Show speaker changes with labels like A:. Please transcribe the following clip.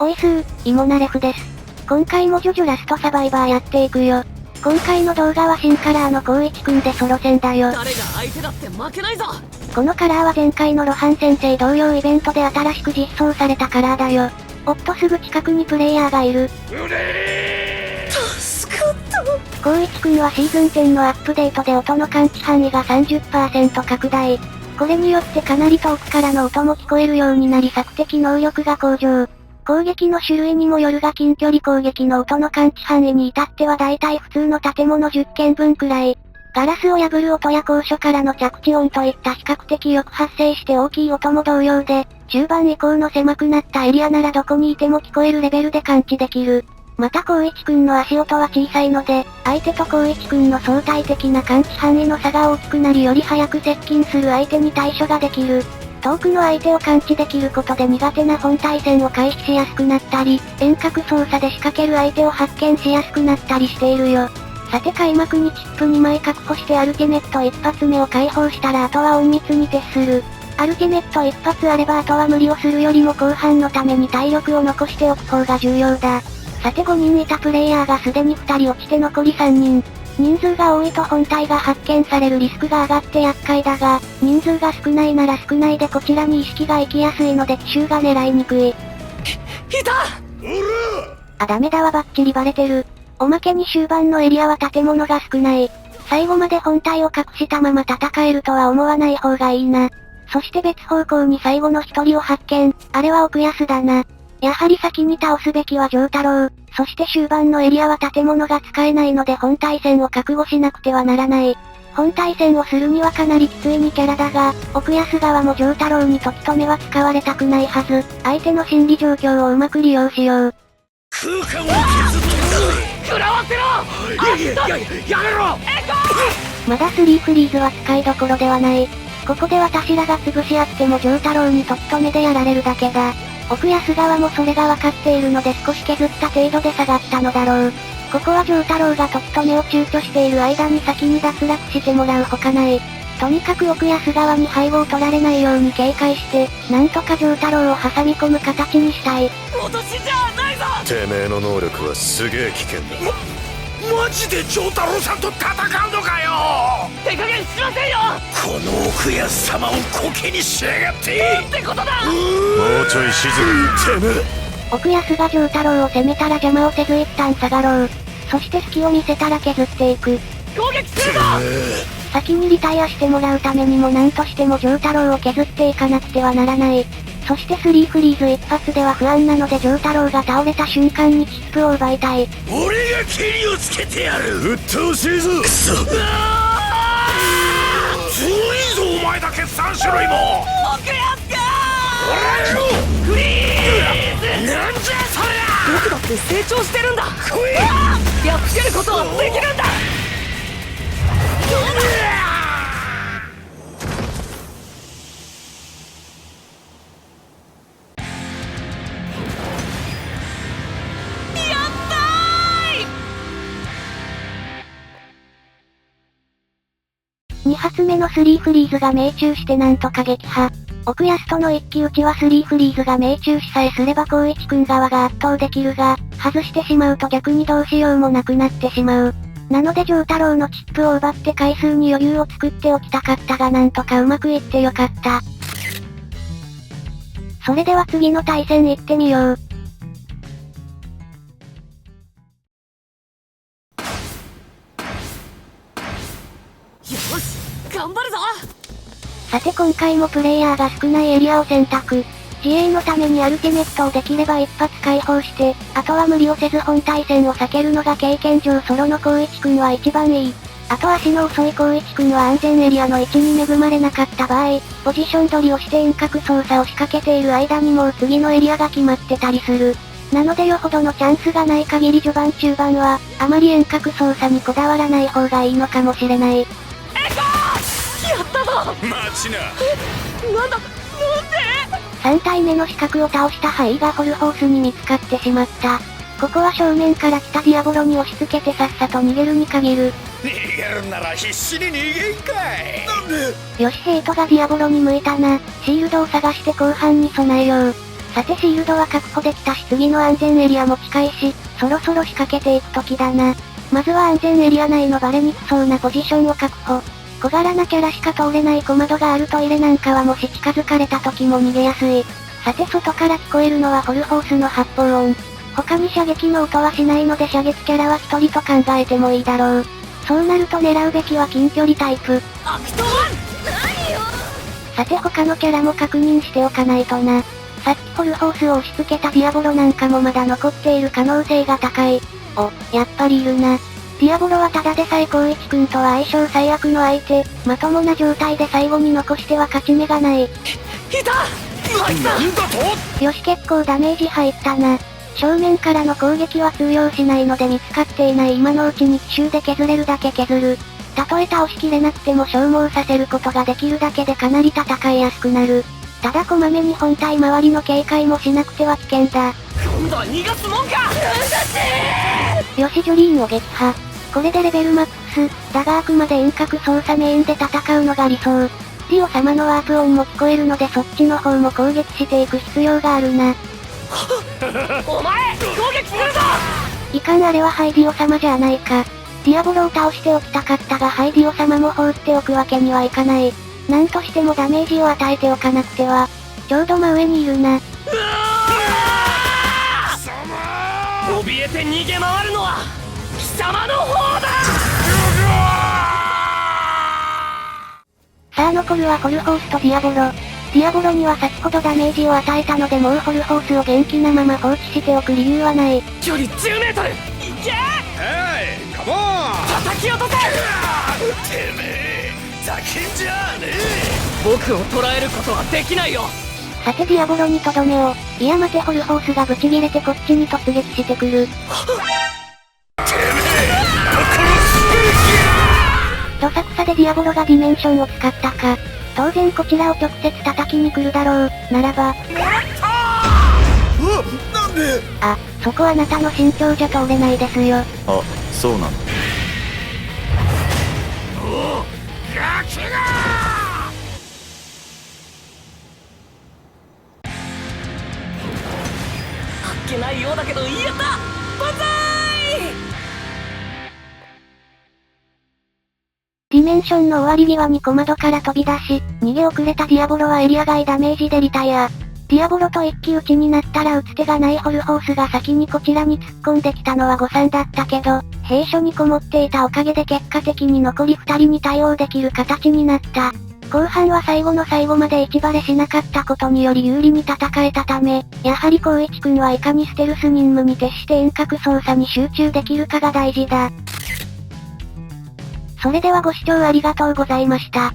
A: おいすー、イモナレフです。今回もジョジョラストサバイバーやっていくよ。今回の動画は新カラーの光一くんでソロ戦だよ。
B: 誰が相手だって負けないぞ。
A: このカラーは前回の露伴先生同様イベントで新しく実装されたカラーだよ。おっとすぐ近くにプレイヤーがいる。
B: 助かった。
A: 光一くんはシーズン10のアップデートで音の感知範囲が 30% 拡大。これによってかなり遠くからの音も聞こえるようになり索敵能力が向上。攻撃の種類にもよるが近距離攻撃の音の感知範囲に至ってはだいたい普通の建物10軒分くらい。ガラスを破る音や高所からの着地音といった比較的よく発生して大きい音も同様で、中盤以降の狭くなったエリアならどこにいても聞こえるレベルで感知できる。また光一くんの足音は小さいので、相手と光一くんの相対的な感知範囲の差が大きくなりより早く接近する相手に対処ができる。遠くの相手を感知できることで苦手な本対戦を回避しやすくなったり、遠隔操作で仕掛ける相手を発見しやすくなったりしているよ。さて開幕にチップ2枚確保してアルティメット一発目を解放したらあとは隠密に徹する。アルティメット一発あればあとは無理をするよりも後半のために体力を残しておく方が重要だ。さて5人いたプレイヤーがすでに2人落ちて残り3人。人数が多いと本体が発見されるリスクが上がって厄介だが、人数が少ないなら少ないでこちらに意識が行きやすいので奇襲が狙いにくい。
B: いた！
A: あ、ダメだわバッチリバレてる。おまけに終盤のエリアは建物が少ない。最後まで本体を隠したまま戦えるとは思わない方がいいな。そして別方向に最後の一人を発見。あれは奥安だな。やはり先に倒すべきは丈太郎。そして終盤のエリアは建物が使えないので本体戦を覚悟しなくてはならない。本体戦をするにはかなりきつい2キャラだが、奥安側も丈太郎に時止めは使われたくないはず。相手の心理状況をうまく利用しよう。
B: 空間を削って食らわせろ！やめろ！
A: まだ3フリーズは使いどころではない。ここで私らが潰し合っても丈太郎に時止めでやられるだけだ。奥安側もそれが分かっているので少し削った程度で下がったのだろう。ここは丈太郎が時止めを躊躇している間に先に脱落してもらうほかない。とにかく奥安側に背後を取られないように警戒して、なんとか丈太郎を挟み込む形にしたい。
B: 私じゃないぞ！
C: てめえの能力はすげえ危険だ。
D: マジで丈太郎さんと戦うのかよ！
B: 手加減しませんよ！
D: この奥安様をコケにしやがって！
B: なんてことだ！
C: もうちょい静かに。てめえ。
A: 奥安が丈太郎を攻めたら邪魔をせず一旦下がろう。そして隙を見せたら削っていく。
B: 攻撃するぞ！
A: 先にリタイアしてもらうためにも何としても丈太郎を削っていかなくてはならない。そして3フリーズ一発では不安なので丈太郎が倒れた瞬間にチップを奪いたい。
D: 俺がケリをつけてやる！
C: うっとうしいぞ。
D: くそ！ずるいぞお前だけ3種類も！
B: 奥安か
D: 俺よ！
B: フリーズ！
D: なんじゃそりゃ！
B: 僕だって成長してるんだ！
D: 来い！
B: やっつけることはできるんだ！2
A: 発目の3フリーズが命中してなんとか撃破。奥安との一騎打ちは3フリーズが命中しさえすれば光一くん側が圧倒できるが、外してしまうと逆にどうしようもなくなってしまう。なので丈太郎のチップを奪って回数に余裕を作っておきたかったがなんとかうまくいってよかった。それでは次の対戦行ってみよう。
B: よし頑張るぞ！
A: さて今回もプレイヤーが少ないエリアを選択。自衛のためにアルティメットをできれば一発解放して、あとは無理をせず本対戦を避けるのが経験上ソロの光一くんは一番いい。あと足の遅い光一くんは安全エリアの位置に恵まれなかった場合、ポジション取りをして遠隔操作を仕掛けている間にもう次のエリアが決まってたりする。なのでよほどのチャンスがない限り序盤中盤は、あまり遠隔操作にこだわらない方がいいのかもしれない。
B: やったぞ！
D: 待ちな！
B: なんで
A: 3体目の四角を倒したハイがホルホースに見つかってしまった。ここは正面から来たディアボロに押し付けてさっさと逃げるに限る。
D: 逃げるなら必死に逃げんかい！なんで？
A: よしヘイトがディアボロに向いたな。シールドを探して後半に備えよう。さてシールドは確保できたし次の安全エリアも近いし、そろそろ仕掛けていく時だな。まずは安全エリア内のバレにくそうなポジションを確保。小柄なキャラしか通れない小窓があるトイレなんかはもし近づかれた時も逃げやすい。さて外から聞こえるのはホルホースの発砲音。他に射撃の音はしないので射撃キャラは一人と考えてもいいだろう。そうなると狙うべきは近距離タイプ。
B: アクト1。何よ。
A: さて他のキャラも確認しておかないとな。さっきホルホースを押し付けたディアボロなんかもまだ残っている可能性が高い。お、やっぱりいるな。ディアボロはただでさえ光一くんとは相性最悪の相手。まともな状態で最後に残しては勝ち目がない。
B: いた。入った。
D: なんだと。
A: よし結構ダメージ入ったな。正面からの攻撃は通用しないので見つかっていない今のうちに奇襲で削れるだけ削る。たとえ倒しきれなくても消耗させることができるだけでかなり戦いやすくなる。ただこまめに本体周りの警戒もしなくては危険だ。
B: 今度は逃がすもんか。
A: よしジョリーンを撃破。これでレベルマックス、だがあくまで遠隔操作メインで戦うのが理想。ディオ様のワープ音も聞こえるのでそっちの方も攻撃していく必要があるな。
B: お前攻撃するぞ。
A: いかんあれはハイディオ様じゃないか。ディアボロを倒しておきたかったがハイディオ様も放っておくわけにはいかない。なんとしてもダメージを与えておかなくては。ちょうど真上にいるな。
B: 怯えて逃げ回るのは貴様の方だ。
A: さあ残るはホルホースとディアボロ。ディアボロには先ほどダメージを与えたのでもうホルホースを元気なまま放置しておく理由はない。
B: 距離10メートル。いけ。
D: Hey, come on.
B: 叩き落とせ。
D: てめえざけんじゃね
B: 僕を捕らえることはできないよ。
A: さてディアボロにとどめを。いや待てホルホースがブチギレてこっちに突撃してくる。どさくさでディアボロがディメンションを使ったか。当然こちらを直接叩きに来るだろう。ならば。
D: なんで。
A: あ、そこあなたの身長じゃ通れないですよ。
C: あ、そうなの。
D: ガキが
B: あっけないようだけどやった。万歳。
A: ディメンションの終わり際に小窓から飛び出し、逃げ遅れたディアボロはエリア外ダメージでリタイア。ディアボロと一騎打ちになったら打つ手がないホルホースが先にこちらに突っ込んできたのは誤算だったけど、兵所にこもっていたおかげで結果的に残り2人に対応できる形になった。後半は最後の最後まで1バレしなかったことにより有利に戦えたため、やはり光一くんはいかにステルス任務に徹して遠隔操作に集中できるかが大事だ。それではご視聴ありがとうございました。